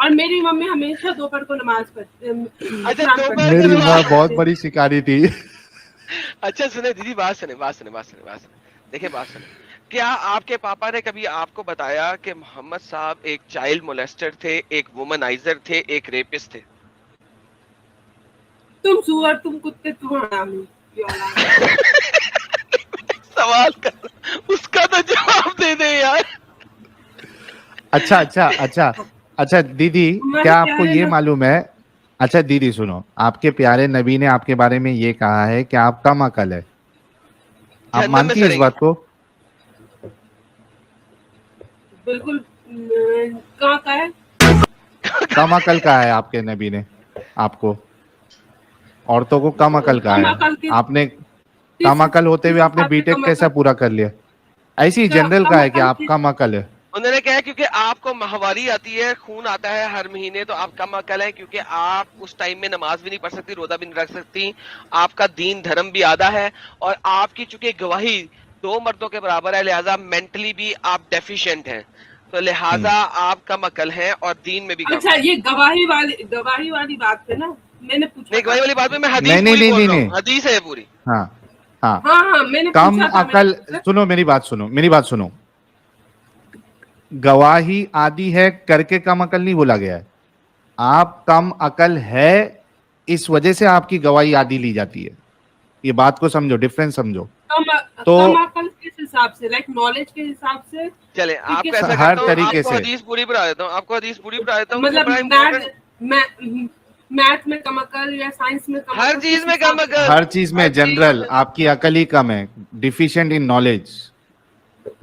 और मेरी मम्मी हमेशा दोपहर को नमाज पढ़ती। अच्छा, दोपहर मेरी माँ बहुत बड़ी शिकारी थी। अच्छा सुने दीदी, बात सुने। देखिए बात सुने, क्या आपके पापा ने कभी आपको बताया कि मोहम्मद साहब एक चाइल्ड मोलेस्टर थे, एक वुमनाइजर थे, एक रेपिस्ट थे? तुम सुअर, तुम कुत्ते, तुम हरामी, ये औलाद। सवाल कर, उसका तो जवाब दे दे यार। अच्छा अच्छा अच्छा अच्छा दीदी, हमारे क्या आपको प्यारे ये नबी। मालूम है? अच्छा दीदी सुनो, आपके प्यारे नबी ने आपके बारे में ये कहा है कि आप कम अकल है। आप जहन्नम में मानती है इस सड़ेंगे। बात को? बिल्कुल। कहाँ का है? कम अकल का है आपके नबी ने आपको, औरतों को कम अकल का कम है। अकल आपने किस कम अकल होते हुए किस आपने हिसाब से बीटेक कम कैसा अकल? पूरा कर लिया? ऐसी जनरल का कम है कि अकल आप किस? कम अकल है। उन्होंने कहा क्योंकि आपको माहवारी आती है, खून आता है हर महीने, तो आप कम अकल है, क्योंकि आप उस टाइम में नमाज भी नहीं पढ़ सकती, रोजा भी नहीं रख सकती, आपका दीन धर्म भी आधा है, और आपकी चूंकि गवाही दो मर्दों के बराबर है, लिहाजा मेंटली भी आप डेफिशिएंट हैं, तो लिहाजा आप कम अकल हैं और दीन में भी कम अच्छा, है। ये गवाही वाली बात है ना, मैंने पूछा नहीं, था। गवाही वाली बात में मैं हदीस नहीं नहीं पूरी नहीं बोल नहीं रहा हूँ, नहीं। हदीस है पूरी। हाँ हाँ। हाँ हाँ, मैंने कम पूछा था मैंने अकल, सुनो मेरी बात सुनो, मेरी बात सुनो। गवाही आदि है करके कम अकल नहीं बोला गया है। आप कम अकल है, इस वजह से आपकी गवाही आदि ली जाती है। ये बात को समझो, डिफरेंस समझो। तो कम अकल किस हिसाब से? लाइक नॉलेज के हिसाब से चले, कि आपको किस ऐसा हिसाब हर करता हूँ, से? तरीके आपको से। हदीस पूरी पढ़ा देता हूँ, आपको हदीस पूरी पढ़ा देता हूँ, क्योंकि मतलब बड़ा इंपॉर्टेंट। मैथ में कम अकल या साइंस में कम हर अकल, चीज किस में कम हिसाब से? अकल। हर चीज में हर चीज जनरल में। आपकी अकल ही कम है, डिफिशिएंट इन नॉलेज,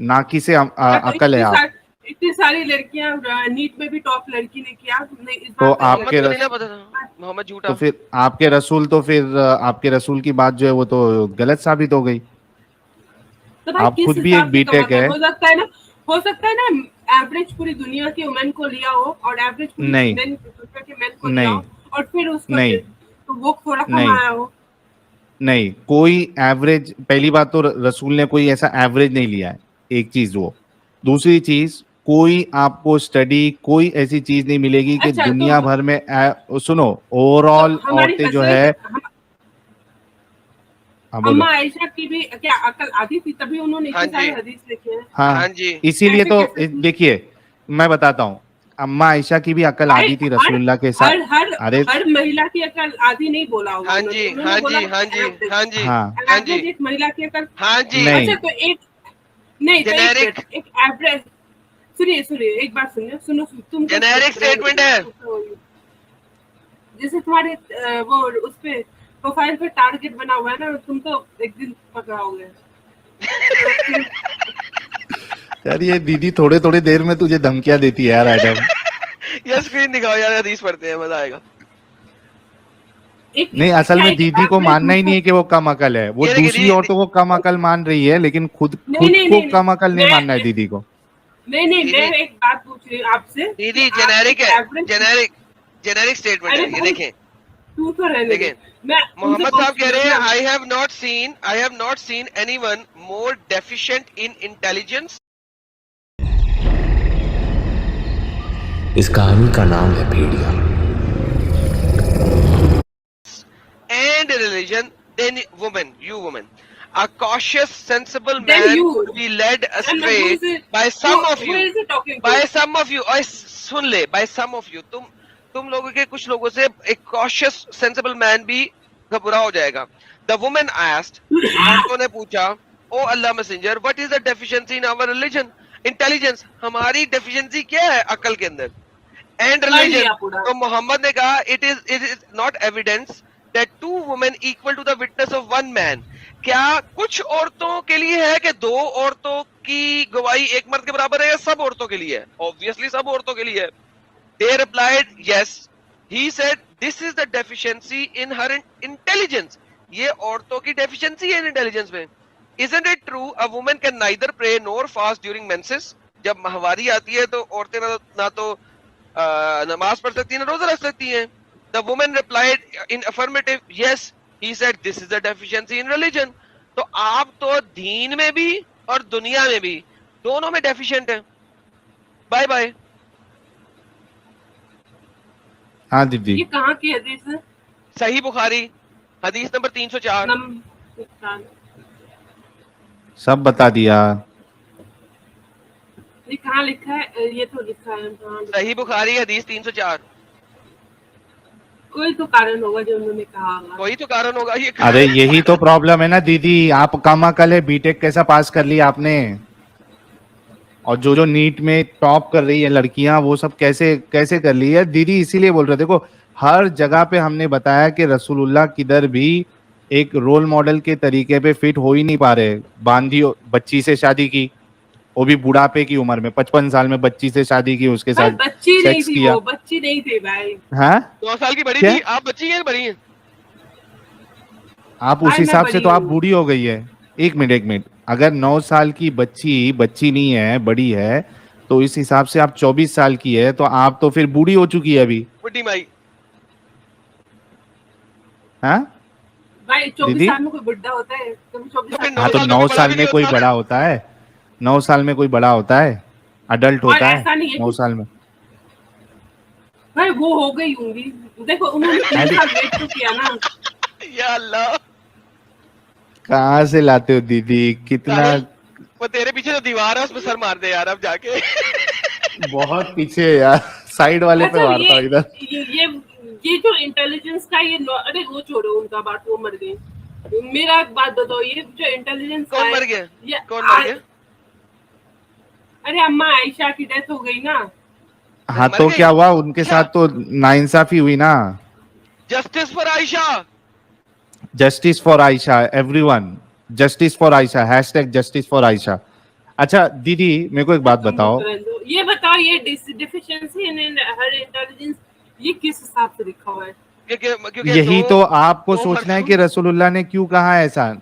ना कि से हाँ, तो अकल है आप। इतनी सारी लड़कियां नीट में भी टॉप लड़की ने किया, नहीं इस तो बात पे मोहम्मद आपके को रिलेटेड नहीं है। ना पता था, मोहम्मद तो झूठा। फिर आपके रसूल, तो फिर आपके रसूल की बात जो है वो तो गलत साबित हो गई। तो भाई आप किस खुद भी हिसाब एक से कम बीटेक अकल है। हो सकता है ना, एवरेज पूरी दुनिया की वुमेन को लिया हो और एवरेज पूरी नहीं दुनिया के मेन को लिया नहीं हो, और फिर उसका नहीं तो वो थोड़ा कम नहीं आया हो। नहीं, कोई एवरेज, पहली बात तो रसूल ने कोई ऐसा एवरेज नहीं लिया है, एक चीज वो। दूसरी चीज, कोई आपको स्टडी, कोई ऐसी चीज नहीं मिलेगी कि अच्छा, तो दुनिया भर में सुनो, ओवरऑल हमारी औरतें जो है। हजरत हाँ बोलो। अम्मा आयशा की भी क्या अकल आधी थी, तभी उन्होंने हाँ इतने जी, सारे हदीस लिखे हैं। हाँ हाँ, जी। इसीलिए ऐसे तो कैसे थी? देखिए, मैं बताता हूँ, अम्मा आयशा की भी अकल भाई आधी थी हर रसूलुल्लाह के साथ। हर हर अरे हर महिला की अकल आधी नहीं बोला होगा हाँ उन्होंने, जी, उन्होंने हाँ बोला जी, हाँ होगा जी, एवरेज। हाँ जी, हाँ हाँ जी, एवरेज एक महिला की अकल। हाँ जी। अच्छा, नहीं तो एक नहीं, तो एक जेनेरिक, मिनट, एक एवरेज। सुनिए सुनिए, एक बात सुनिए, तुम तो जेनेरिक रहने स्टेटमेंट है। दो। जैसे तुम्हारे वो उस पे प्रोफाइल पे टारगेट बना हुआ है ना, तुम तो एक दिन पकड़ाओगे। तो तुम यार, ये दीदी थोड़े थोड़े देर में तुझे धमकियां देती है यार एडम। यार स्क्रीन दिखाओ यार, हदीस पढ़ते हैं, मजा आएगा। एक नहीं, असल क्या में एक दीदी को एवरेज मानना ही नहीं है कि वो कम अकल है, वो ये देखिए दूसरी दीदी, औरतों को कम अकल मान रही है, लेकिन खुद नहीं खुद नहीं को नहीं नहीं कम अकल नहीं मानना है मैं दीदी को। नहीं नहीं, मैं दीदी, एक बात पूछ रही हूँ आपसे कि दीदी आप जेनेरिक एक है, एवरेज। जेनेरिक, जेनेरिक स्टेटमेंट अरे है ये, भाई, देखें। तू तो रहने दे। देखें, मैं उनसे मोहम्मद साहब पूछ कह रही रहे हूँ हैं, ना। I have not seen anyone more deficient in intelligence इस कहानी का नाम है भेड़िया। and religion than woman, you woman. A cautious, sensible Then man you, could be led and who astray is it? by some of Who you, is he talking to? और सुन ले, by some of you, तुम लोगों के कुछ लोगों से एक cautious, sensible man भी घबरा हो जाएगा। The woman asked, औरतों ने पूछा, ओ अल्लाह messenger, what is the deficiency in our religion? Intelligence, हमारी deficiency क्या है अकल के अंदर? And पढ़ religion, लिया पूरा। तो मोहम्मद ने कहा, it is not evidence that two women equal to the witness of one man. क्या कुछ औरतों के लिए है कि दो औरतों की गवाही एक मर्द के बराबर है, या सब औरतों के लिए है? Obviously सब औरतों के लिए है। They replied, yes. He said, this is the deficiency in her intelligence. ये औरतों की deficiency है intelligence में। Isn't it true? A woman can neither pray nor fast during menses. जब माहवारी आती है तो औरतें ना तो नमाज पढ़ सकती है, ना रोजा रख सकती हैं। The woman replied in affirmative, yes. He said, this is the deficiency in religion. तो आप तो दीन में भी और दुनिया में भी दोनों में डेफिशिएंट है। Bye bye. हाँ दीदी, ये कहाँ की हदीस है? सही बुखारी हदीस नंबर 304। सब बता दिया। ये कहाँ लिखा है? ये तो लिखा है कहाँ लिखा है? सही बुखारी हदीस 304। कोई तो कारण होगा जो उन्होंने कहा होगा। कोई तो कारण होगा ये। अरे यही तो प्रॉब्लम है ना दीदी, आप कम अकल है, बीटेक कैसा पास कर लिया आपने? और जो जो नीट में टॉप कर रही है लड़कियां, वो सब कैसे कैसे कर ली है दीदी? इसीलिए बोल रहे, देखो हर जगह पे हमने बताया कि रसूलुल्लाह किधर भी एक रोल मॉडल के तरीके पे फिट हो ही नहीं पा रहे। बांधी बच्ची से शादी की, वो भी बुढ़ापे की उम्र में, 55 साल में बच्ची से शादी की, उसके भाई साथ बच्ची नहीं सेक्स थी किया। वो, बच्ची नहीं थी भाई। हाँ 9 साल की बड़ी क्या? थी। आप बच्ची हैं बड़ी हैं? आप उस भाई, मैं हिसाब से बड़ी तो आप हूँ। बूढ़ी हो गई है। एक मिनट, अगर 9 साल की बच्ची बच्ची नहीं है, बड़ी है, तो इस हिसाब से आप 24 साल की है, तो आप तो फिर बूढ़ी हो चुकी है अभी। बुड्ढी माई। हाँ भाई 24 दीदी? साल में कोई बुढ़ा होता है? तुम 24 तो फिर साल 9 हाँ तो साल 9 में बड़ा साल भी में नहीं कोई होता। बड़ा होता है? 9 साल में कोई बड़ा होता है? अडल्ट और होता है ऐसा नहीं है 9 कि साल में? भाई वो हो गई होंगी। देखो उन्होंने 3 अरे साल वेट तो किया ना। या अल्लाह। कहाँ से लाते हो दीदी, कितना? साहिल, वो तेरे पीछे जो दीवार है उसमें सर मार दे यार अब जाके। बहुत पीछे है यार, साइड वाले पे अच्छा मारता हूँ इधर। ये जो इंटेलिजेंस का ये अरे वो छोड़ो उनका बात, वो मर गई। मेरा बात बताओ, ये जो इंटेलिजेंस का कौन है, मर गया? ये कौन मर गया? अरे अम्मा आयशा की डेथ हो गई ना। हाँ मर तो गई? क्या हुआ, उनके अच्छा। साथ तो नाइंसाफी हुई ना। Justice for Ayesha. Justice for Ayesha, everyone, justice for Ayesha, hashtag justice for Ayesha. अच्छा दीदी, मेरे को एक बात बताओ। ये बताओ, ये डिफिशिएंसी इन हर इंटेलिजेंस ये किस हिसाब से लिखा हुआ है? क्योंकि यही तो आपको दो सोचना है मर्दों- कि रसूलुल्लाह ने क्यों कहा ऐसा।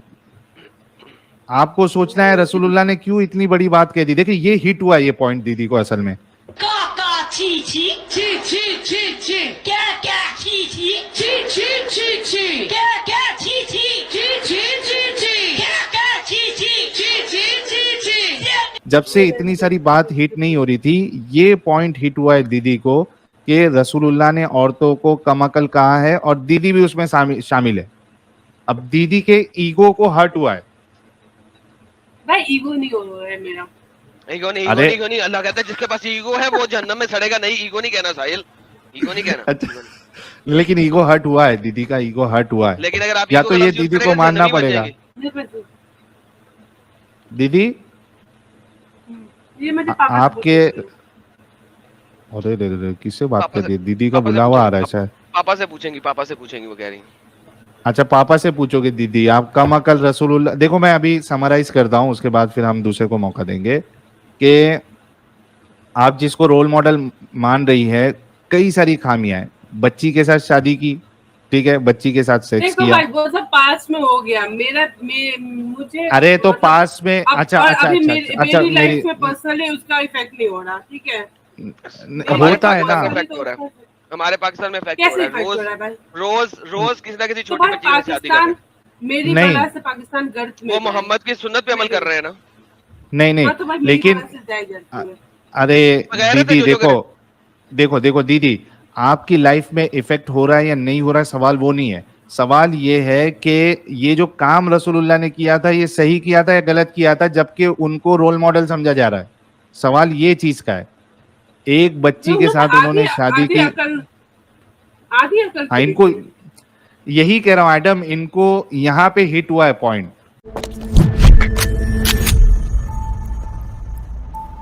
आपको सोचना है रसूलुल्लाह ने क्यों इतनी बड़ी बात कह दी। देखिए ये हिट हुआ ये पॉइंट दीदी को असल में। जब से इतनी सारी बात हिट नहीं हो रही थी, ये पॉइंट हिट हुआ है दीदी को कि रसूलुल्लाह ने औरतों को कमअकल कहा है, और दीदी भी उसमें शामिल है। अब दीदी के ईगो को हर्ट हुआ है। भाई ईगो नहीं हो रहा है मेरा। ईगो नहीं, अरे- ईगो नहीं। अल्लाह कहता है जिसके पास ईगो है वो जहन्नम में सड़ेगा। नहीं, ईगो नहीं कहना साहिल, ईगो नहीं कहना। अच्छा, लेकिन ईगो हर्ट हुआ है, दीदी का ईगो हर्ट हुआ है। लेकिन अगर आप या ईगो तो का ये लफ्ज़ यूज़ दीदी को करेंगे, मानना जहन्नमी बन पड़ेगा। जाएंगे। दीदी ये मेरे पापा से आपके, पूछो। अरे रे रे, किससे बात पापा कर से- दी? दीदी का पापा से बुलावा आ पूछेंगे, रहा है शायद। पापा से पूछेंगी, पापा से पूछेंगी, वो कह रही हैं। अच्छा पापा से पूछोगे दीदी आप कम अकल रसूलुल्लाह। देखो मैं अभी समराइज करता हूँ, उसके बाद फिर हम दूसरे को मौका देंगे कि आप जिसको रोल मॉडल मान रही है, कई सारी खामियां हैं। बच्ची के साथ शादी की, ठीक है, बच्ची के साथ सेक्स देखो किया। भाई वो सब पास में हो गया। मुझे अरे तो मतलब पास में, अब- अच्छा और अच्छा अभी अच्छा मेरी अच्छा, मेरी मेरी लाइफ में पर्सनली उसका इफेक्ट नहीं हो रहा, ठीक है? हमारे होता है पाकिस्तान ना। में इफेक्ट हो रहा है। हमारे पाकिस्तान में इफेक्ट हो कैसे रहा है। इफेक्ट हो रहा है भाई? रोज किसी ना किसी तो छोटी भाई बच्ची से शादी कर रहे पाकिस्तान हैं। मेरी नहीं। बला से पाकिस्तान गर्द में वो है। मोहम्मद की सुन्नत पे अमल कर रहे हैं ना। नहीं नहीं, हाँ, तो भाई मेरी लेकिन बला से जाए गर्द में। अरे बगैर है तो दीदी जो देखो देखो देखो दीदी, आपकी लाइफ में इफेक्ट हो रहा है या नहीं हो रहा है, सवाल वो नहीं है। सवाल ये है कि ये जो काम रसूलुल्लाह ने किया था, ये सही किया था या गलत किया था, जबकि उनको रोल मॉडल समझा जा रहा है। सवाल ये चीज का है। एक बच्ची के साथ उन्होंने शादी की। आधी अकल हाँ, इनको यही कह रहा हूँ एडम, इनको यहाँ पे हिट हुआ है पॉइंट।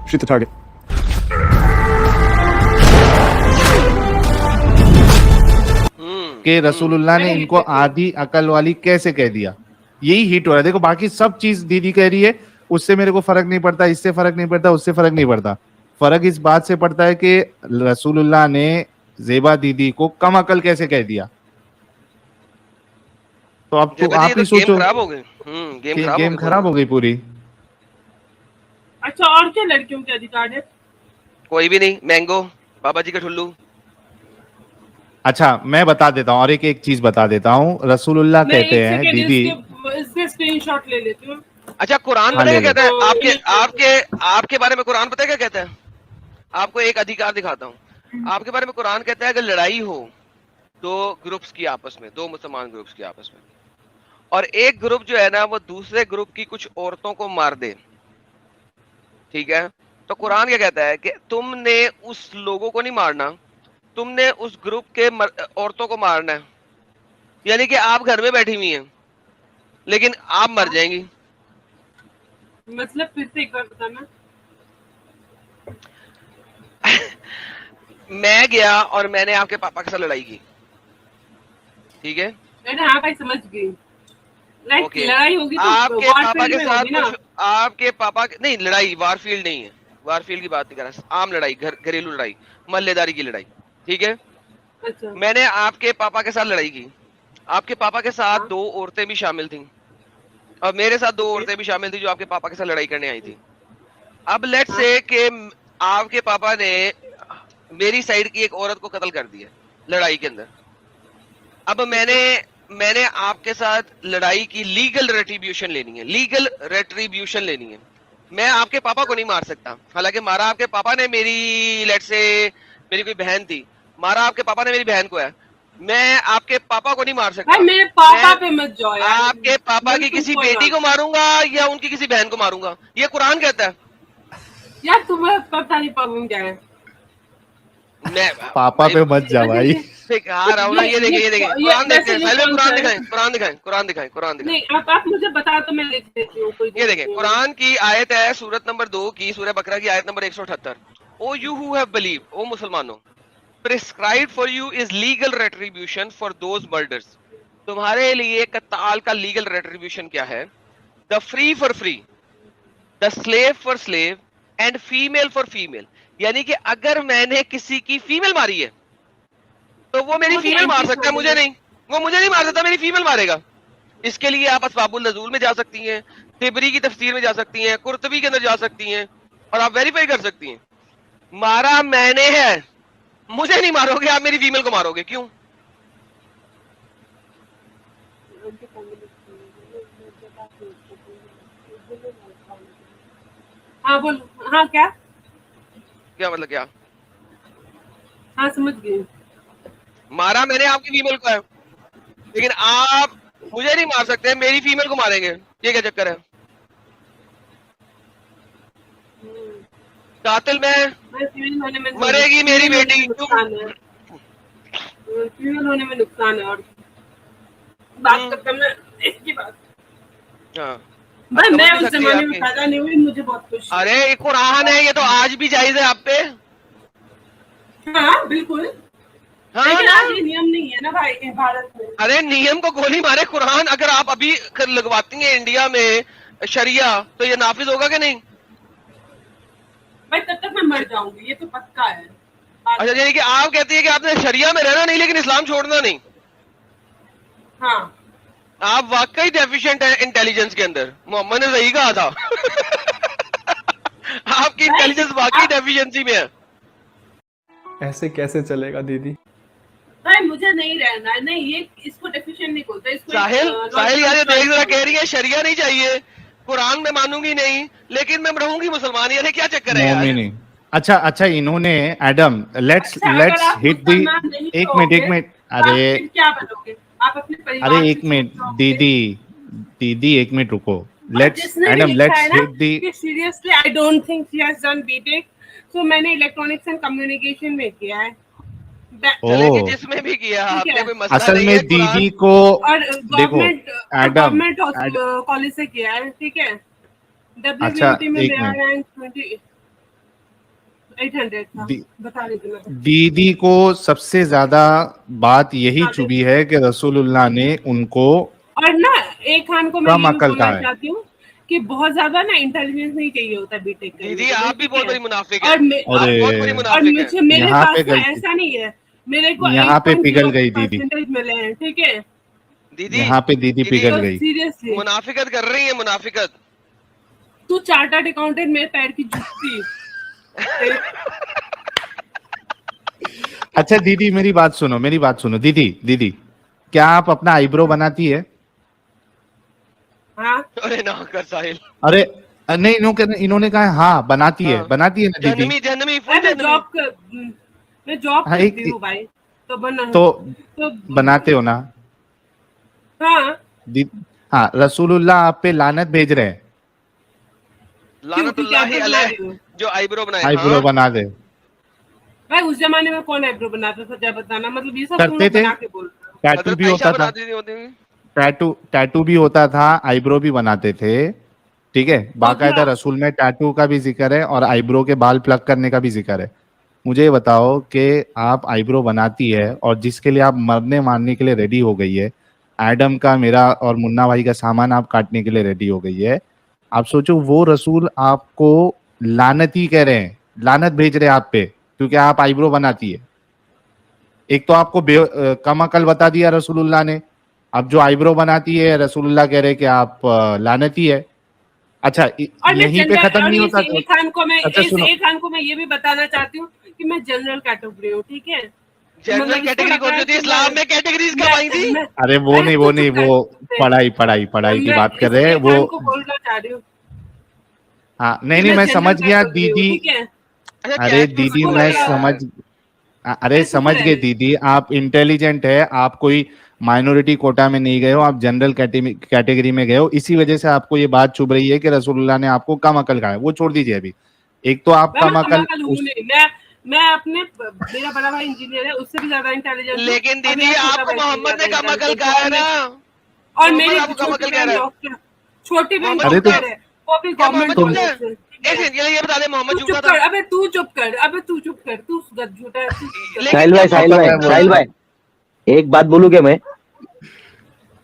Shoot the target. कि रसूलुल्लाह ने इनको आधी अकल वाली कैसे कह दिया। यही हिट हो रहा है। देखो बाकी सब चीज दीदी कह रही है, उससे मेरे को फर्क नहीं पड़ता, इससे फर्क नहीं पड़ता, उससे फर्क नहीं पड़ता। फर्क इस बात से पड़ता है कि रसूलुल्लाह ने जेबा दीदी को कम अकल कैसे कह दिया। तो अब तो आप ही सोचो, गेम खराब हो गई। गेम खराब हो गई पूरी। अच्छा, और क्या लड़कियों के अधिकार है? कोई भी नहीं। मैंगो, बाबा जी का ठुल्लू। अच्छा मैं बता देता हूँ, और एक चीज बता देता हूँ। रसूलुल्लाह मैं कहते एक हैं सेकंड दीदी, इसके स्क्रीनशॉट ले लेती हूँ। अच्छा, कुरान हाँ, पता है ले क्या लो। कहता है? तो आपके ये- आपके आपके बारे में कुरान पता है क्या कहता है? आपको एक अधिकार दिखाता हूँ। आपके बारे में कुरान कहता है अगर लड़ाई हो दो ग्रुप्स की आपस में, दो मुसलमान ग्रुप्स की आपस में, और एक ग्रुप जो है ना वो दूसरे ग्रुप की कुछ औरतों को मार दे, ठीक है, तो कुरान क्या कहता है कि तुमने उस लोगों को नहीं मारना, तुमने उस ग्रुप के औरतों को मारना है। यानी कि आप घर में बैठी हुई हैं लेकिन आप मर जाएंगी। मतलब फिर से एक बार बताना। मैं गया और मैंने आपके पापा के साथ लड़ाई की, ठीक है, मैंने हाँ भाई समझ गई। लाइक ओके, लड़ाई होगी तो आपके वॉर पापा फील्ड के में साथ होगी ना। कुछ, आपके पापा के, नहीं लड़ाई वारफील्ड नहीं है, वारफील्ड की बात नहीं कर रहा, आम लड़ाई, घरेलू लड़ाई, मल्लेदारी की लड़ाई, ठीक है। अच्छा मैंने आपके पापा के साथ लड़ाई की, आपके पापा के साथ हाँ, दो औरतें भी शामिल थी और मेरे साथ दो ओके औरतें भी शामिल थी जो आपके पापा के साथ लड़ाई करने आई थी। अब लेट्स हाँ से कि आपके पापा ने मेरी साइड की एक औरत को कत्ल कर दिया लड़ाई के अंदर। अब मैंने आपके साथ लड़ाई की, लीगल रेट्रीब्यूशन लेनी है, लीगल रेट्रीब्यूशन लेनी है। मैं आपके पापा को नहीं मार सकता, हालांकि मारा आपके पापा ने मेरी, लेट्स से मेरी कोई बहन थी, मारा आपके पापा ने मेरी बहन को है, मैं आपके पापा को नहीं मार भाई सकता। मेरे पापा मैं पे मत जाओ यार। आपके पापा की बिल्कुल किसी कोई बेटी बात को मारूंगा या उनकी किसी बहन को मारूंगा, ये कुरान कहता है। नहीं। यार तुम्हें पता नहीं प्रॉब्लम क्या है। मैं पापा पे मत जा भाई। सिखा रहा हूँ ना, ये देखें, ये देखें, कुरान देखते हैं, ये साहिल भाई कौन सा कुरान है? दिखाएं, कुरान दिखाएं, कुरान दिखाएं, कुरान दिखाएं। नहीं आप मुझे बता तो मैं लिख देती हूँ, कोई ये दिक्कत देखें, नहीं है। कुरान की आयत है सूरत नंबर 2 की, सूरह बकरा की आयत नंबर 178। O you who have believe, O मुसलमानों, prescribe for you is legal retribution for those murders. तुम्हारे लिए कत्ताल का लीगल रेट्रीब्यूशन क्या है? The free for free, the slave for slave and female for female. यानी कि अगर मैंने किसी की फीमेल मारी है तो वो मेरी वो तो फीमेल मार एंटी सकता है, मुझे नहीं, वो मुझे नहीं मार सकता, मेरी फीमेल मारेगा। इसके लिए आप असबाबुल नज़ूल में जा सकती हैं, तिबरी की तफसीर में जा सकती हैं, कुर्तबी के अंदर जा सकती हैं और आप वेरीफाई कर सकती हैं। मारा मैंने है, मुझे नहीं मारोगे, आप मेरी फीमेल को मारोगे, क्यों? हाँ बोलो, हाँ क्या? क्या मतलब क्या? हाँ समझ गई। मारा मैंने आपकी फीमेल को है, लेकिन आप मुझे नहीं मार सकते, मेरी फीमेल को मारेंगे, ये क्या चक्कर है? कातिल मैं, फीमेल होने में मरेगी मेरी बेटी, नुकसान है। फीमेल होने में नुकसान है और बात करता मैं इसकी बात। हाँ, भाई समझ मैं नहीं उस सकती जमाने में आपकी। पैदा नहीं हुई, मुझे बहुत खुशी है। अरे ये कुरान है, ये तो आज भी जायज है आप पे। हाँ बिल्कुल, हाँ लेकिन ना, आज ये नियम नहीं है ना भाई ये भारत में। अरे नियम को गोली मारे कुरान, अगर आप अभी लगवाती हैं इंडिया में शरिया तो ये नाफिज होगा कि नहीं? भाई तब तक मैं मर जाऊंगी, ये तो पक्का है। अच्छा, यानी कि आप कहती है कि आपने शरिया में रहना नहीं लेकिन इस्लाम छोड़ना नहीं। हाँ आप वाकई डेफिशिएंट है इंटेलिजेंस के अंदर, मोहम्मद ने सही कहा था। आपकी इंटेलिजेंस वाकई डेफिशिएंसी में है। ऐसे कैसे चलेगा दीदी? भाई मुझे नहीं रहना है, नहीं ये इसको डेफिशिएंट नहीं बोलते, इसको साहिल साहिल यार ये देख जरा, कह रही है शरिया नहीं चाहिए, कुरान में मानूंगी नहीं लेकिन मैं रहूंगी मुसलमान, यार क्या चक्कर है यार? मोमिनी। अच्छा अच्छा, इन्होंने एडम लेट्स अच्छा, अगर आप हिट दी, मुसलमान नहीं एक होगे, मिनट, तो आप अरे फिर क्या बनोगे? आप अपने परिवार अरे से एक मिनट छूट जाओगे। दीदी एक मिनट रुको, और लेट्स जिसने भी एडम लिखा लेट्स है ना हिट दी। कि seriously I don't think she has done BTech, so मैंने इलेक्ट्रॉनिक्स एंड कम्युनिकेशन में किया है। चले कि ओ जिसमें भी किया ठीक आपने, है। कोई मसला असल नहीं में है। कुरान दीदी को और देखो एडम गवर्नमेंट कॉलेज से किया है, ठीक है। अच्छा, WBUT में एक मेरा मिनट। रैंक 800 था, दी- बता रही थी मैं। दीदी को सबसे ज्यादा बात यही हाँ, चुभी है कि रसूलुल्लाह ने उनको और ना एक खान को मैं कम ये अकल बोलना कहा है। चाहती हूँ कि बहुत ज्यादा ना इंटेलिजेंस नहीं चाहिए होता बीटेक करने दीदी के लिए, आप भी ठीक बहुत है? बड़ी मुनाफिक और है, मैं- आप बहुत बड़ी अरे और मुनाफिक है। मुझे मेरे यहाँ पास पे ना गलती, ऐसा नहीं है, मेरे को यहाँ पे पिघल गई दीदी, 8.0% मिले हैं, ठीक है। दीदी यहाँ पे दीदी पिघल तो गई। सीरियसली मुनाफिकत कर रही है, मुनाफिकत। तू चार्टर्ड अकाउंटेंट मेरे पैर की जुत्ती। अच्छा दीदी मेरी बात सुनो, मेरी बात सुनो दीदी, दीदी क्या आप अपना आईब्रो बनाती है? हाँ अरे ना कर साहिल, अरे नहीं, इन्होंने कहा हाँ बनाती है, हाँ। बनाती है ना दीदी? जहनमी जहनमी फुल मैं जहनमी। जॉब हाँ, करती हूँ भाई। तो बना तो तो बनाते हो ना? हाँ, हाँ, रसूलुल्लाह आप पे लानत भेज रहे हैं, क्योंकि क्या लानतुल्लाहि बना अलैह, रही हूँ जो आईब्रो बनाए। आईब्रो हाँ, बना दे। भाई, उस जमाने में कौन आईब्रो बनाता था, क्या बताना, मतलब ये सब तुम करते लोग थे, बना के बोल रहे हो। टैटू हजरत भी आयशा होता था, बनाती थी होती थी। टैटू भी होता था, आईब्रो भी बनाते थे। ठीक है, हो गया। बाकायदा रसूल में टैटू का भी जिक्र है और आईब्रो के बाल प्लग करने का भी जिक्र है। मुझे ये बताओ कि आप आईब्रो बनाती है और जिसके लिए आप मरने मारने के लिए रेडी हो गई है, एडम का, मेरा और मुन्ना भाई का सामान आप काटने के लिए रेडी हो गई है। आप सोचो वो रसूल आपको लानती कह रहे हैं, लानत भेज रहे हैं आप पे, क्योंकि आप आईब्रो बनाती है। एक तो आपको कम अकल बता दिया रसूलुल्लाह ने, अब जो आईब्रो बनाती है रसूलुल्लाह कह रहे हैं कि आप लानती है। अच्छा, और मैं यहीं पे जनरल, खत्म और नहीं इस होता। एक खान को मैं अच्छा इस सुनो, एक खान को मैं ये भी बताना चाहती हूँ कि मैं जनरल कैटेगरी हूँ, ठीक है। जनरल मतलब इसको कैटेगरी लग कौन रहा सी है होती है? कि इस्लाम में कैटेगरीज कब आई थी? मैं अरे वो अरे नहीं, तू वो नहीं, चुप वो कर। पढ़ाई की मैं बात कर इस रहे हैं एक वो। खान को बोलना चाह रही हूँ हाँ, नहीं कि नहीं, मैं मैं जनरल समझ गया कैटेगरी हूँ, दीदी। ठीक है। अच्छा, अरे कैट दीदी इसको तो मैं लग नहीं रहा है, समझ, यार। अरे अरे चुप समझ रह। गए दीदी, आप इंटेलिजेंट है, आप कोई माइनॉरिटी कोटा में नहीं गए हो, आप जनरल कैटेगरी में गए हो, इसी वजह से आपको ये बात चुभ रही है कि रसूलुल्लाह ने आपको कम अकल कहा है। वो छोड़ दीजिए अभी। एक तो आप मैं कम अकल कमाकल हूँ उस, नहीं, मैं अपने, मेरा बड़ा भाई इंजीनियर है, उससे भी ज्यादा इंटेलिजेंट हूँ, लेकिन और दीदी मेरा छोटा आपको भाई से भी मोहम्मद ज्यादा ने कम अकल इंटेलिजेंट है, कहा है ना। और मोहम्मद मेरी आपको कम छोटी अकल कह बहन रहा है। डॉक्टर, छोटी बहन मोहम्मद अरे तो झूठा है। डॉक्टर है, वो भी क्या गवर्नमेंट मोहम्मद तुम, झूठा कॉलेज है? से, ठीक एक है। सेकंड, ये बता दे मोहम्मद तू झूठा चुप था। कर, अबे तू चुप कर, अबे तू चुप कर, तू गद झूठा है, तू चुप कर। लेकिन साहिल क्या भाई, साहिल तो मोहम्मद भाई, मैं झूठा बोल साहिल रहा है? भाई, हूँ। एक बात बोलूं क्या मैं?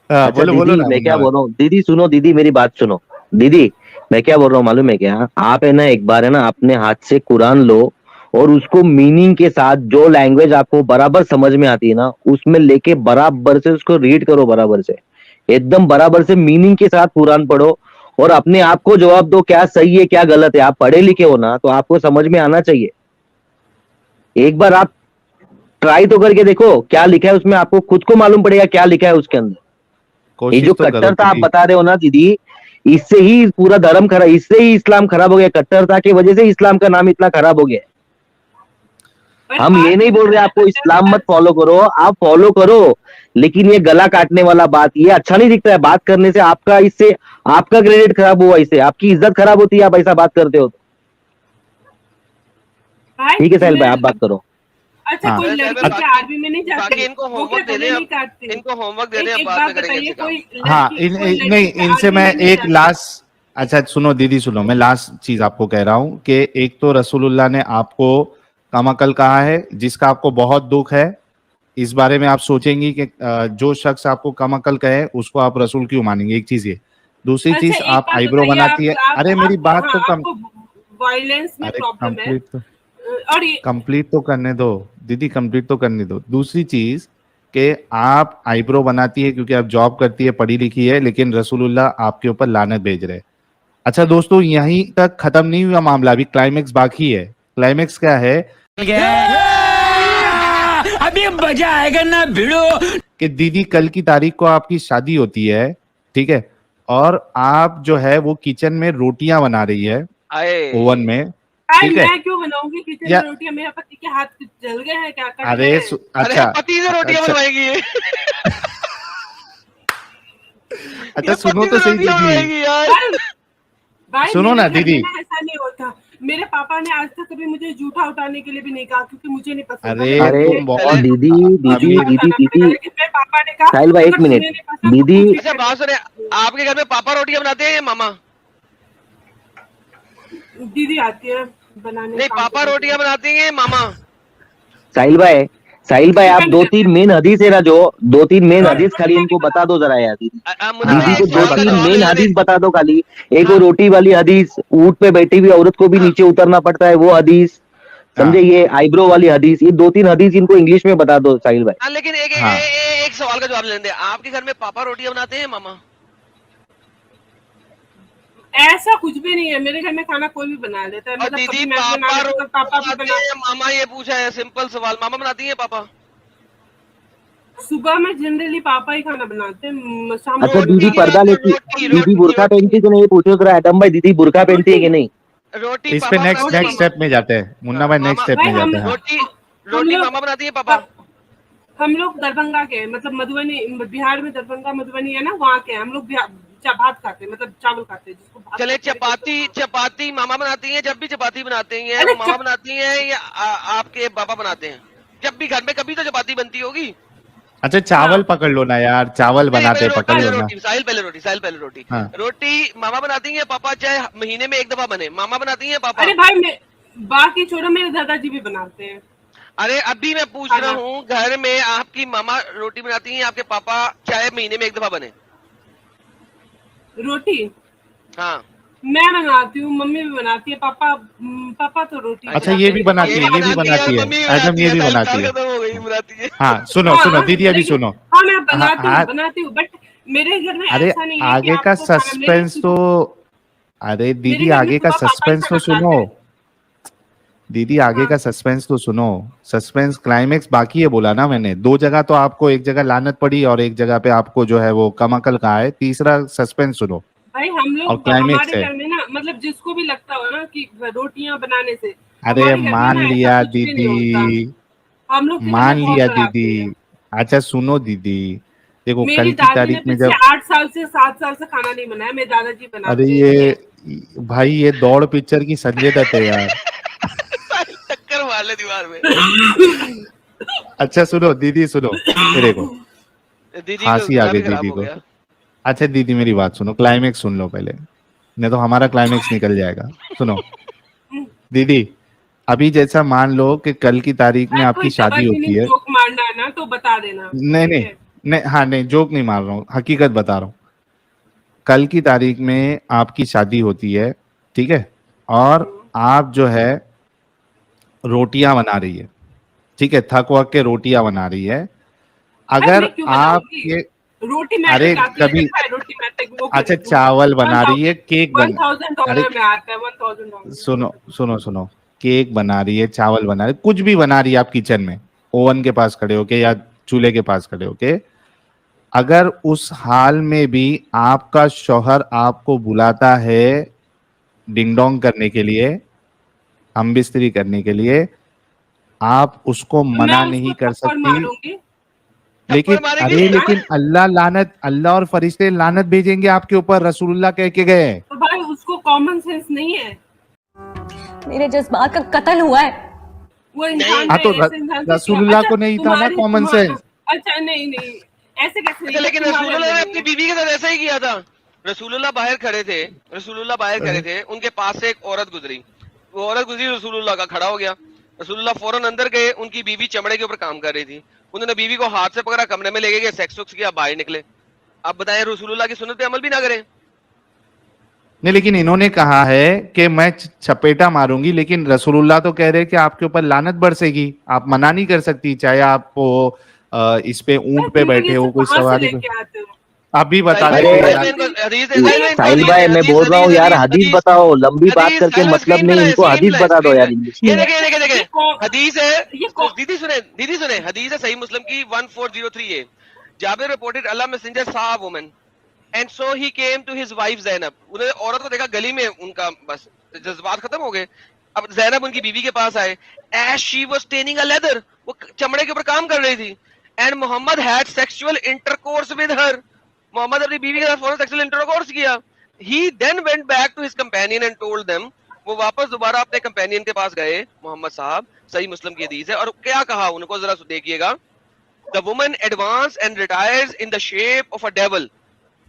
हाँ, अच्छा बोलो बोलो दीदी, ना मैं मुन्ना क्या भाई। बोल रहा हूँ, दीदी सुनो, दीदी मेरी बात सुनो। दीदी, मैं क्या बोल रहा हूँ मालूम है क्या? आप है ना, एक बार है ना अपने हाथ से कुरान लो और उसको मीनिंग के साथ, जो लैंग्वेज आपको बराबर समझ में आती है ना, उसमें लेके बराबर से उसको रीड करो, बराबर से, एकदम बराबर से मीनिंग के साथ कुरान पढ़ो, और अपने आप को जवाब दो क्या सही है क्या गलत है। आप पढ़े लिखे हो ना, तो आपको समझ में आना चाहिए। एक बार आप ट्राई तो करके देखो, क्या लिखा है उसमें, आपको खुद को मालूम पड़ेगा क्या लिखा है उसके अंदर। ये जो कोशिश तो करो कट्टरता आप दीदी। बता रहे हो ना दीदी, इससे ही पूरा धर्म खराब, इससे ही इस्लाम खराब हो गया, कट्टरता की वजह से इस्लाम का नाम इतना खराब हो गया। पर हम ये बात नहीं ये बोल रहे बता, आपको इस्लाम मत फॉलो करो, आप फॉलो करो, लेकिन ये गला काटने वाला बात, ये अच्छा नहीं दिखता है। बात करने से आपका, इससे आपका क्रेडिट खराब हुआ, इससे आपकी इज्जत खराब होती है, आप ऐसा बात करते हो तो। भाई ठीक है साहिल भाई, मैं, आप बात करो। अच्छा हाँ, कोई अरे साहब, लड़की क्या बाकी आर्मी में नहीं जाती, बाकी इनको वो क्या होमवर्क दे गले दें नहीं अब। काटती। इनको होमवर्क दे दें, अब एक बाद बात में करेंगे बताइए, इनसे काम। हाँ, कोई लड़की नहीं, क्या इनसे आर्मी मैं में नहीं एक जाती। लास्ट, अच्छा सुनो दीदी, सुनो, मैं लास्ट चीज आपको कह रहा हूँ कि एक तो रसूलुल्लाह ने आपको कम अकल कहा है, जिसका आपको बहुत दुख है। इस बारे में आप सोचेंगी कि जो शख्स आपको कम अकल कहे उसको आप रसूल क्यों मानेंगे, एक चीज ये। दूसरी अच्छा चीज, एक आप बात आईब्रो बताइए, बनाती है, अरे मेरी आपको, बात हाँ, तो कम, आपको वायलेंस में अरे प्रॉब्लम है, कंप्लीट तो, और ये, कंप्लीट तो करने दो दीदी, कंप्लीट तो करने दो। दूसरी चीज कि आप आईब्रो बनाती है क्योंकि आप जॉब करती है, पढ़ी लिखी है, लेकिन रसूलुल्लाह आपके ऊपर लानत भेज रहे हैं। अच्छा दोस्तों, यहीं तक खत्म नहीं हुआ मामला, अभी क्लाइमेक्स बाकी है। क्लाइमेक्स क्या है अभी मजा आएगा ना भिड़ो। कि दीदी कल की तारीख को आपकी शादी होती है, ठीक है, और आप जो है वो किचन में रोटियां बना रही है, ओवन आए। में, भाई ठीक है, मैं क्यों बनाऊंगी किचन या में रोटियां, मेरे पति के हाथ जल गए हैं क्या, कट अरे गए हैं। अरे अच्छा, पति से रोटियां अच्छा, बनवाएगी ये। अच्छा ये सुनो पति तो से सही रोटियां दीदी, बनवाएगी यार। भाई, भाई सुनो मेरे ना घर में दीदी। ना ऐसा नहीं होता, मेरे पापा ने आज तक कभी मुझे जूठा उठाने के लिए भी नहीं कहा, क्योंकि मुझे नहीं पसंद, अरे अगर अरे मुझे तुम पहले बहुत दीदी, दीदी, अभी, जूठा दीदी, उठाना दीदी, पड़ेगा, लेकिन मेरे पापा ने कहा साहिल भाई एक अगर मिनट, तुम्हें नहीं पसंद तो दीदी, तू अच्छा पीछे बात सुने, आपके घर में पापा रोटियां बनाते हैं या मामा? दीदी आती है बनाने, नहीं, काम पापा करने के लिए, रोटियां बनाते हैं या मामा? साहिल भाई, साहिल भाई, आप डिपेंड दो करता तीन है। मेन हदीस है ना, जो दो तीन मेन रोटी हदीस खाली मैं इनको नहीं बता दो जरा यार दीदी। मुन्ना हाँ भाई दीदी को एक दो सवाल का तीन जवाब मेन दे दे। हदीस बता दो खाली। एक वो हाँ, रोटी वाली हदीस, ऊंट पे बैठी हुई औरत को भी हाँ, नीचे उतरना पड़ता है, वो हदीस समझे? हाँ, ये आईब्रो वाली हदीस, ये दो तीन हदीस इनको इंग्लिश में बता दो साहिल भाई। हाँ, लेकिन एक एक, हाँ, एक, एक सवाल का जवाब लेने दे। आपके घर में पापा रोटियां बनाते हैं या मामा? ऐसा कुछ भी नहीं है, मेरे घर में खाना कोई भी बना लेता है, और मतलब दीदी कभी मैं बना पापा लेती हूँ तो रोटियां पापा भी बनाते बना। हैं या मामा? ये पूछा है, सिंपल सवाल। मामा बनाती है पापा? सुबह में जनरली पापा ही खाना बनाते हैं, शाम को अच्छा मम्मी दीदी रोटी की बनाती पर्दा बात है। कर, लेती, रोटी दीदी रोटी बुरखा रोटी पहनती कि नहीं, ये पूछो जरा एडम भाई, दीदी बुरखा पहनती है रोटी कि नहीं? रोटी इस पे पापा नेक्स्ट बनाते रोटी नेक्स्ट हैं? स्टेप में जाते हैं, मुन्ना हाँ, भाई मामा नेक्स्ट स्टेप भाई में हम जाते हैं। हाँ, रोटी हम रोटी लोग मामा बनाती है पापा? हम लोग दरभंगा के हैं, मतलब मधुबनी, बिहार में दरभंगा मधुबनी है ना, वहाँ के हैं हम लोग। भात खाते हैं, मतलब चावल खाते हैं जिसको भात चले, कहते हैं। चपाती मामा बनाती हैं। जब भी चपाती बनाती हैं अरे वो मामा बनाती हैं या आपके पापा बनाते हैं? जब भी घर में कभी तो चपाती बनती होगी। अच्छा चावल पकड़ लो ना यार, चावल नहीं, बनाते पहले पकड़ लो ना। रोटी, साहिल पहले रोटी। हाँ। रोटी मामा बनाती हैं, पापा चाहे महीने में एक दफा बने, मामा बनाती हैं पापा। अरे भाई बाकी छोड़ो, मेरे दादाजी भी बनाते हैं। अरे अभी मैं पूछ रहा हूँ, घर में आपकी मामा रोटी बनाती हैं, आपके पापा चाहे महीने में एक दफा बने? रोटी हाँ, मैं बनाती हूँ, मम्मी भी बनाती है, पापा तो रोटी अच्छा ये भी बनाती है, ये भी बनाती है, एकदम ये भी बनाती है। खत्म हो गई, बनाती है। हाँ सुनो सुनो दीदी, अभी लेकिन- सुनो। हाँ मैं बनाती हाँ, हूँ, बट मेरे घर में अरे ऐसा नहीं है आगे कि का आपको खाना सस्पेंस तो, अरे दीदी मेरे घर में आगे का सुबह पापा सस्पेंस तो खाना सुनो, खाते हैं। दीदी आगे का सस्पेंस तो सुनो। सस्पेंस क्लाइमेक्स बाकी है बोला ना मैंने। दो जगह तो आपको, एक जगह लानत पड़ी और एक जगह पे आपको जो है वो कमाकल कहा है। तीसरा सस्पेंस सुनो भाई हम और लोग क्लाइमेक्स हमारे है। घर में ना, मतलब जिसको भी लगता हो ना कि रोटियां बनाने से, अरे हमारे घर में मान ना ऐसा लिया कुछ भी नहीं होता। दीदी, हम लोग के घर मान में बहुत लिया डराते हैं। दीदी। अच्छा सुनो दीदी, देखो कल मेरी की दादी ने तारीख में पिछले जब, 8 साल से 7 साल से खाना नहीं बनाया, मेरे दादाजी अरे बनाते हैं, ठीक है? ये भाई ये दौड़ पिक्चर की संजय दत्त है यार। साहिल टक्कर मार ले दीवार में। अच्छा सुनो दीदी, सुनो मेरे को, दीदी को खांसी आ गला गई भी खराब दीदी हो को। गया। अच्छा दीदी मेरी बात सुनो, क्लाइमेक्स सुन लो पहले, नहीं तो हमारा क्लाइमेक्स निकल जाएगा। सुनो दीदी, अभी जैसा मान लो कि कल की तारीख में भाई आपकी कोई शादी होती है। जोक मारना है ना तो बता देना, नहीं ठीक नहीं है? नहीं, हाँ नहीं जोक नहीं मार रहा हूँ, हकीकत बता रहा हूँ। कल की तारीख में आपकी शादी होती है, ठीक है, और आप जो है रोटियां बना रही है, ठीक है, थक वक के रोटियां बना रही है। भाई अगर मैं क्यों आप बनाऊंगी? ये, रोटी अरे मैट्रिक आती है, कभी, देखा है रोटी मैट्रिक? वो अच्छा चावल बना रही है, केक बन, अरे $1000 में आता है, $1000। सुनो सुनो सुनो, केक बना रही है, चावल बना रही है, कुछ भी बना रही है आप किचन में, ओवन के पास खड़े होके या चूल्हे के पास खड़े होके। अगर उस हाल में भी आपका शौहर आपको बुलाता है डिंग डोंग करने के लिए, हम बिस्तरी करने के लिए, आप उसको मना नहीं कर सकती। मारूंगी। लेकिन थप्पड़ मारेगी? अरे लेकिन अल्लाह लानत, अल्लाह और फरिश्ते लानत भेजेंगे आपके ऊपर, रसूलुल्लाह कह के गए। तो भाई उसको कॉमन सेंस नहीं है, मेरे जज्बात का कत्ल हुआ है। वो इंसान हाँ, है, तो ऐसे इंसान से रसूलुल्लाह क्या- को नहीं था ना तुम्हारी- कॉमन तुम्हारा- सेंस। अच्छा नहीं ऐसे कैसे नहीं? अच्छा, लेकिन तुम्हारे रसूलुल्लाह ने अंदर अपनी नहीं है। बीवी के साथ ऐसा ही किया था। रसूलुल्लाह बाहर खड़े थे, उनके पास से एक औरत गुजरी, वो औरत गुजरी, रसूलुल्लाह का खड़ा हो गया। रसूलुल्लाह फौरन अंदर गए, उनकी बीवी चमड़े के ऊपर काम कर रही थी, उन्होंने बीवी को हाथ से पकड़ा, कमरे में ले गए, सेक्स वक्स किया, बाहर निकले। अब बताएं रसूलुल्लाह की सुन्नत पे अमल भी ना करें? नहीं लेकिन इन्होंने कहा है कि मैं चपेटा मारूंगी, लेकिन रसूलुल्लाह तो कह रहे हैं कि आपके ऊपर लानत बरसेगी, आप मना नहीं कर सकती, चाहे आप वो इस पे ऊंट पे तुम लोग बैठे ये हो, सब कोई कहाँ से सवारी पे। लेके आते हो? आप भी बता साहिल देते अरे यार। साहिल भाई मैं बोल रहा हूँ यार, हदीस बताओ, लंबी बात करके मतलब नहीं, इनको हदीस बता दो यार इंग्लिश ये में। देखे ये कौन- हदीस है, ये कौन- दीदी सुने, हदीस है सही मुस्लिम की 1403 है। Jabir reported Allah messenger saw a woman and so he came to his wife Zainab। उन्होंने औरत को देखा गली में, उनका बस जज्बात खत्म हो गए। अब जैनब उनकी बीवी के पास आए, as she was staining a leather, वो चमड़े के ऊपर काम कर रही थी, and Muhammad had sexual intercourse with her। Mohammad अपनी बीवी के साथ फौरन सेक्सुअल इंटरकोर्स किया। He then went back to his companion and told them, वो वापस दोबारा अपने कंपेनियन के पास गए, मोहम्मद साहब, सही मुस्लिम की हदीस है, और क्या कहा उनको जरा देखिएगा। The woman advanced and retires in the shape of a devil।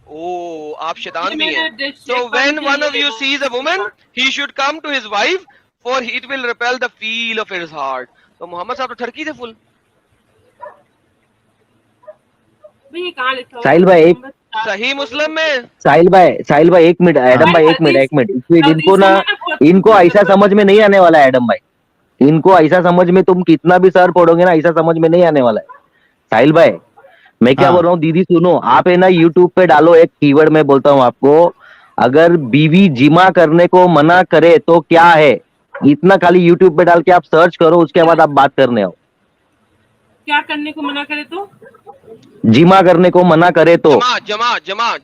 ओ आप शैतान भी हैं। So when one of you sees a woman, he should come to his wife, for it will repel the feel of his heart। तो मोहम्मद साहब तो ठरकी थे full. भाई ये कहाँ लिखा हुआ है? साहिल भाई, सही मुस्लिम में साहिल भाई एक मिनट, एडम भाई एक मिनट, इनको ना, इनको ऐसा समझ में नहीं आने वाला है एडम भाई, इनको ऐसा समझ में, तुम कितना भी सर पढ़ोगे ना, ऐसा समझ में नहीं आने वाला है। साहिल भाई मैं क्या हाँ। बोल रहा हूँ, दीदी सुनो, आप है ना यूट्यूब पे डालो एक कीवर्ड, मैं बोलता हूँ आपको, अगर बीवी जिमा करने को मना करे तो क्या है, इतना खाली यूट्यूब पे डाल के आप सर्च करो, उसके बाद आप बात करने आओ। क्या करने को मना करे तो? जिमा करने को मना करे तो,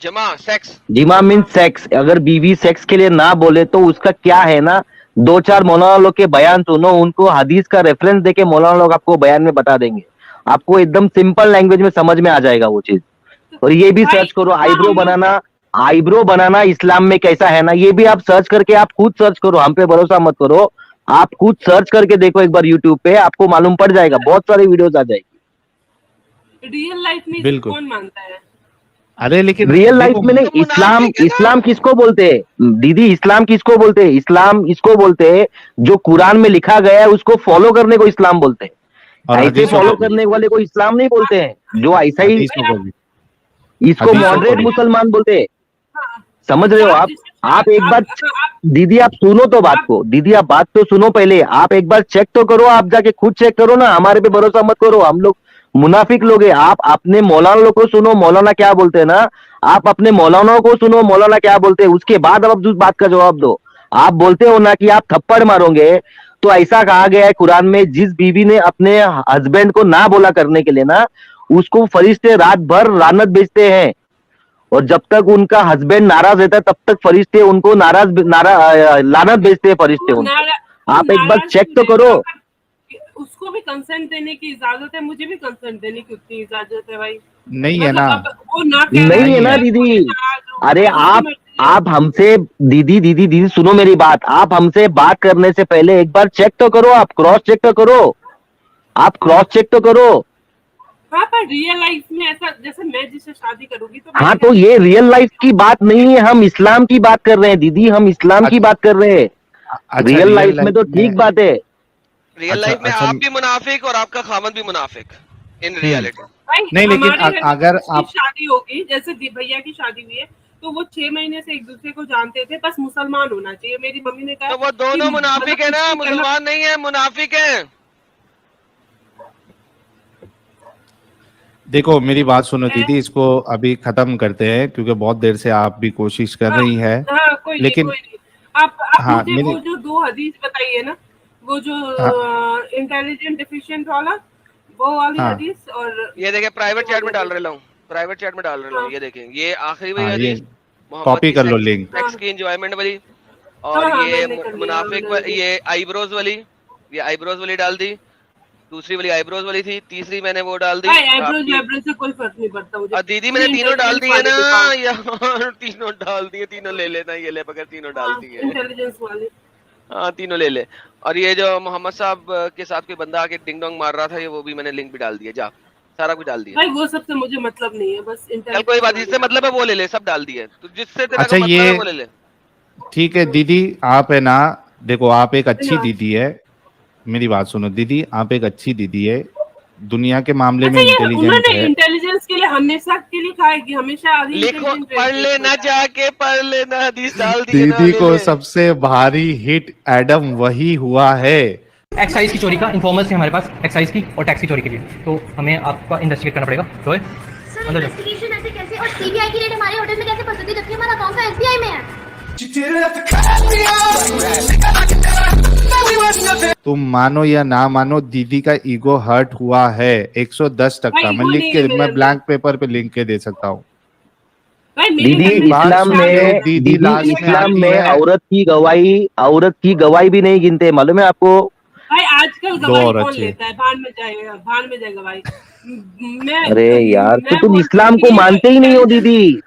जमा सेक्स, जिमा मीन सेक्स, अगर बीवी सेक्स के लिए ना बोले तो उसका क्या है ना, 2-4 मौलाना लोग के बयान सुनो, उनको हदीस का रेफरेंस देके मौलाना लोग आपको बयान में बता देंगे। आपको एकदम सिंपल लैंग्वेज में समझ में आ जाएगा वो चीज। और ये भी सर्च करो, आईब्रो बनाना इस्लाम में कैसा है ना, ये भी आप सर्च करके आप खुद सर्च करो, हम पे भरोसा मत करो, आप खुद सर्च करके देखो एक बार यूट्यूब पे, आपको मालूम पड़ जाएगा, बहुत सारी वीडियोस आ जाएगी। रियल लाइफ में इसे बिल्कुल। कौन मानता है? अरे लेकिन रियल लाइफ देखो, में नहीं, तो इस्लाम मुनाफिक है ना। इस्लाम किसको बोलते हैं दीदी, इस्लाम किसको बोलते हैं? इस्लाम इसको बोलते हैं जो कुरान में लिखा गया है उसको फॉलो करने को इस्लाम बोलते हैं। और ऐसे हदीसों फॉलो को भी, करने वाले को इस्लाम नहीं बोलते हैं, जो ऐसा ही हदीसों को भी, इसको हदीसों को मॉडरेट भी। मुसलमान बोलते हैं। हाँ, समझ रहे हो आप? आप एक बार आप दीदी आप सुनो तो बात को, दीदी आप बात तो सुनो पहले, आप एक बार चेक तो करो, आप जाके खुद चेक करो ना, हमारे पे भरोसा मत करो, हम लोग मुनाफिक लोग हैं। आप अपने मौलाना लोग को सुनो, मौलाना क्या बोलते हैं ना, आप अपने मौलानाओं को सुनो, मौलाना क्या बोलते हैं, उसके बाद आप उस बात का जवाब दो। आप बोलते हो ना कि आप थप्पड़ मारोगे, तो ऐसा कहा गया है कुरान में, जिस बीवी ने अपने हस्बैंड को ना बोला करने के लिए ना, उसको फरिश्ते रात भर लानत भेजते हैं, और जब तक उनका हस्बैंड नाराज रहता है तब तक फरिश्ते उनको लानत भेजते हैं फरिश्ते उनको। आप एक बार चेक तो करो। उसको भी कंसेंट देने की इजाजत है, मुझे भी कंसेंट देने की उतनी इजाजत है भाई। नहीं है ना। वो ना कह रहा नहीं है ना कि दीदी। मैं नाराज हूँ, अरे उसकी मर्जी है। आप हमसे दीदी सुनो मेरी बात, आप हमसे बात करने से पहले एक बार चेक तो करो, आप क्रॉस चेक तो करो, आप क्रॉस चेक तो करो। हाँ, पर रियल लाइफ में ऐसा, जैसे मैं जिससे शादी करूंगी तो हाँ तो ये रियल लाइफ की बात नहीं है, हम इस्लाम की बात कर रहे हैं दीदी, हम इस्लाम की बात कर रहे हैं। अच्छा, रियल लाइफ में तो ठीक बात है। रियल अच्छा, लाइफ में अच्छा। आप भी मुनाफिक और आपका खामद भी मुनाफिक इन रियलिटी। भाई, नहीं, लेकिन हमारे घर में अगर जिसकी आप- शादी होगी, जैसे भैया की शादी हुई है, तो वो 6 महीने से एक दूसरे को जानते थे, बस मुसलमान होना चाहिए। मेरी मम्मी ने कहा तो वो दोनों कि मुनाफिक है ना, मतलब कुछ भी करना- मुसलमान नहीं है, मुनाफिक है। देखो मेरी बात सुनो दीदी, इसको अभी खत्म करते हैं क्योंकि बहुत देर से आप भी कोशिश कर रही है। हाँ, कोई लेकिन नहीं। आप हाँ, मुझे मेरी- वो जो 2 हदीस बताई है ना, वो जो हाँ। इंटेलिजेंट डिफिशिएंट वाला, वो वाली हाँ। हदीस, और ये देखें, प्राइवेट चैट में डाल रहा हूँ, प्राइवेट चैट में डाल रहा हूँ, हाँ। ये देखें, ये आखिरी वाली हाँ, ये हदीस मोहम्मद कॉपी की कर लो सेक्स- लिंक। सेक्स की एंजॉयमेंट वाली, और हाँ, ये मैंने कर लिया, मुनाफिक मैंने- ये आईब्रोज वाली, ये आईब्रोज वाली डाल दी, दूसरी वाली आईब्रोज वाली थी, तीसरी मैंने वो डाल दी भाई, आईब्रोज आपकी। वैब्रोज से कोई फर्क नहीं पड़ता मुझे। दीदी मैंने तीनों डाल दिए ना यार, तीनों डाल दिए, तीनों ले लेना, ये ले पकड़, तीनों डाल दिए। इंटेलिजेंस वाले। हाँ, तीनों ले ले। और ये जो मोहम्मद साहब के साथ कोई बंदा आके डिंग डोंग मार रहा था, ये वो भी मैंने लिंक भी डाल दिया, जा सारा कुछ डाल दिया। भाई, वो सबसे मुझे मतलब नहीं है, बस चल कोई बात नहीं, जिससे मतलब है वो ले ले, सब डाल दिए, तो जिससे तेरा अच्छा, को मतलब ये- है वो ले ले। ठीक है दीदी, आप है ना, देखो आप एक अच्छी हाँ। दीदी है, मेरी बात सुनो दीदी, आप एक अच्छी दीदी है, दुनिया के मामले अच्छा, में ये इंटेलिजेंट उन्होंने है। इंटेलिजेंस के लिए हमेशा के लिए कहा है कि हमेशा आदमी लिखो, intelligent पढ़ रहना लेना, चाहिए। जाके पढ़ लेना, हदीस डाल दिए ना, दीदी ले को ले। सबसे भारी हिट एडम वही हुआ है। एक्साइज की चोरी का इन्फॉर्मर्स थे हमारे पास, एक्साइज की और टैक्स की चोरी के लिए, तो हमें आपका इन्वेस्टिगेट करना पड़ेगा। तो अंदर जाओ। इन्वेस्टिगेशन ऐसे कैसे, और सीबीआई की रेट हमारे होटल में कैसे फंस गई जबकि हमारा अकाउंट तो एसबीआई में है? तुम मानो या ना मानो, दीदी का ईगो हर्ट हुआ है 110%। भाई, मैं ईगो लिख नहीं के, है मैं मेरे ब्लैंक पेपर पे लिख के दे सकता हूँ। भाई, मेरे दीदी घर में बात इस्लाम सुनो, में दीदी दीदी लास्ट में इस्लाम आती में है। औरत की गवाही भी नहीं गिनते, मालूम है आपको? भाई, आजकल दो गवाही औरत कौन चाहिए। लेता है? भाड़ में जाए गवाही। मैं अरे यार, तो मैं तुम बोलती इस्लाम हूँ को कि मानते ही नहीं हो दीदी।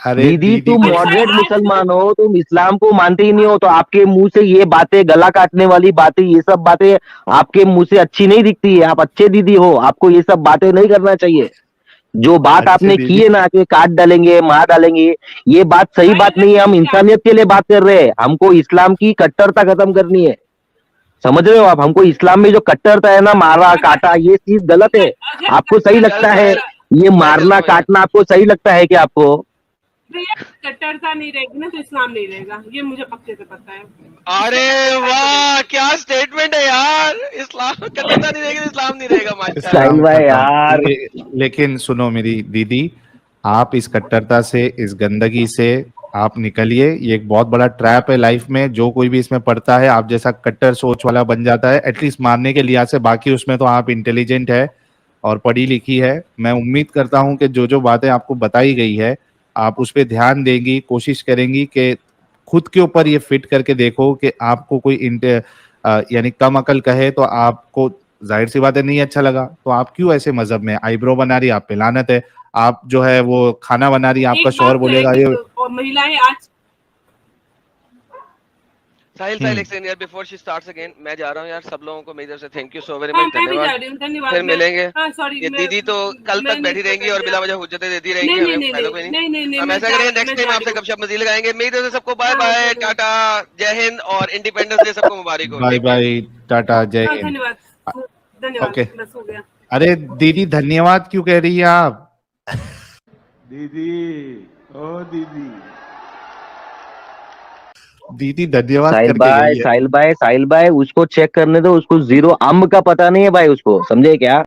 अरे दीदी तुम को- मॉडरेट अच्छा, मुसलमान हो, तुम इस्लाम को मानते ही नहीं हो, तो आपके मुंह से ये बातें, गला काटने वाली बातें, ये सब बातें आपके मुंह से अच्छी नहीं दिखती है। आप अच्छे दीदी हो, आपको ये सब बातें नहीं करना चाहिए। जो बात अच्छे आपने दीदी। की है ना कि काट डालेंगे, मार डालेंगे, ये बात सही भाई, बात नहीं है। हम इंसानियत के लिए बात कर रहे हैं, हमको इस्लाम की कट्टरता खत्म करनी है। समझ रहे हो आप? हमको इस्लाम में जो कट्टरता है ना, मारा काटा, ये चीज गलत है। आपको सही लगता है ये मारना काटना? आपको सही लगता है कि आपको? कट्टरता नहीं रहेगी ना तो इस्लाम नहीं रहेगा, ये मुझे पक्के से पता है। अरे वाह, क्या स्टेटमेंट है यार, इस्लाम कट्टरता नहीं रहेगी तो इस्लाम नहीं रहेगा, माशाल्लाह। साहिल भाई खत्म। यार। लेकिन सुनो मेरी दीदी, आप इस कट्टरता से, इस गंदगी से आप निकलिए। ये एक बहुत बड़ा ट्रैप है लाइफ में, जो कोई भी इसमें पड़ता है आप जैसा कट्टर सोच वाला बन जाता है, एटलीस्ट मारने के लिहाज से। बाकी उसमें तो आप इंटेलिजेंट है और पढ़ी लिखी है। मैं उम्मीद करता हूं कि जो जो बातें आपको बताई गई है आप उस पर ध्यान देंगी, कोशिश करेंगी कि खुद के ऊपर ये फिट करके देखो कि आपको कोई यानी कम अकल कहे तो आपको जाहिर सी बात है नहीं अच्छा लगा, तो आप क्यों ऐसे मजहब में आईब्रो बना रही, आप पे लानत है। आप जो है वो खाना बना रही, आपका एक शौहर बात तो है बोलेगा कि ये और महिलाएं आज साहिल एक सेकंड यार, बिफोर शी स्टार्ट्स अगेन, मैं जा रहा हूँ यार, सब लोगों को मेरी तरफ से थैंक यू सो वेरी हाँ, मच, मैं भी जा धन्यवाद। रही हूँ, धन्यवाद। फिर मिलेंगे। हाँ सॉरी, ये दीदी तो कल तक बैठी रहेंगी और बिला वजह हुज्जतें देती रहेंगी, नहीं, हमें नहीं, फायदा कोई नहीं, नहीं, नहीं, हम मैं ऐसा जा- करेंगे, मैं नेक्स्ट टाइम जा आपसे रही हूँ। गपशप मजीद लगाएंगे। मेरी तरफ से सबको बाय हाँ, बाय, धन्यवाद। टाटा, जय हिंद और इंडिपेंडेंस डे सबको मुबारक हो। Bye Take care. Bye, ta-ta, जय हाँ, हिंद। धन्यवाद, धन्यवाद, ओके। बस हो गया। अरे दीदी धन्यवाद क्यों कह रही है आप? दीदी धन्यवाद करके गई है। साहिल भाई उसको चेक करने दो, उसको जीरो अम्ब का पता नहीं है भाई, उसको समझे क्या?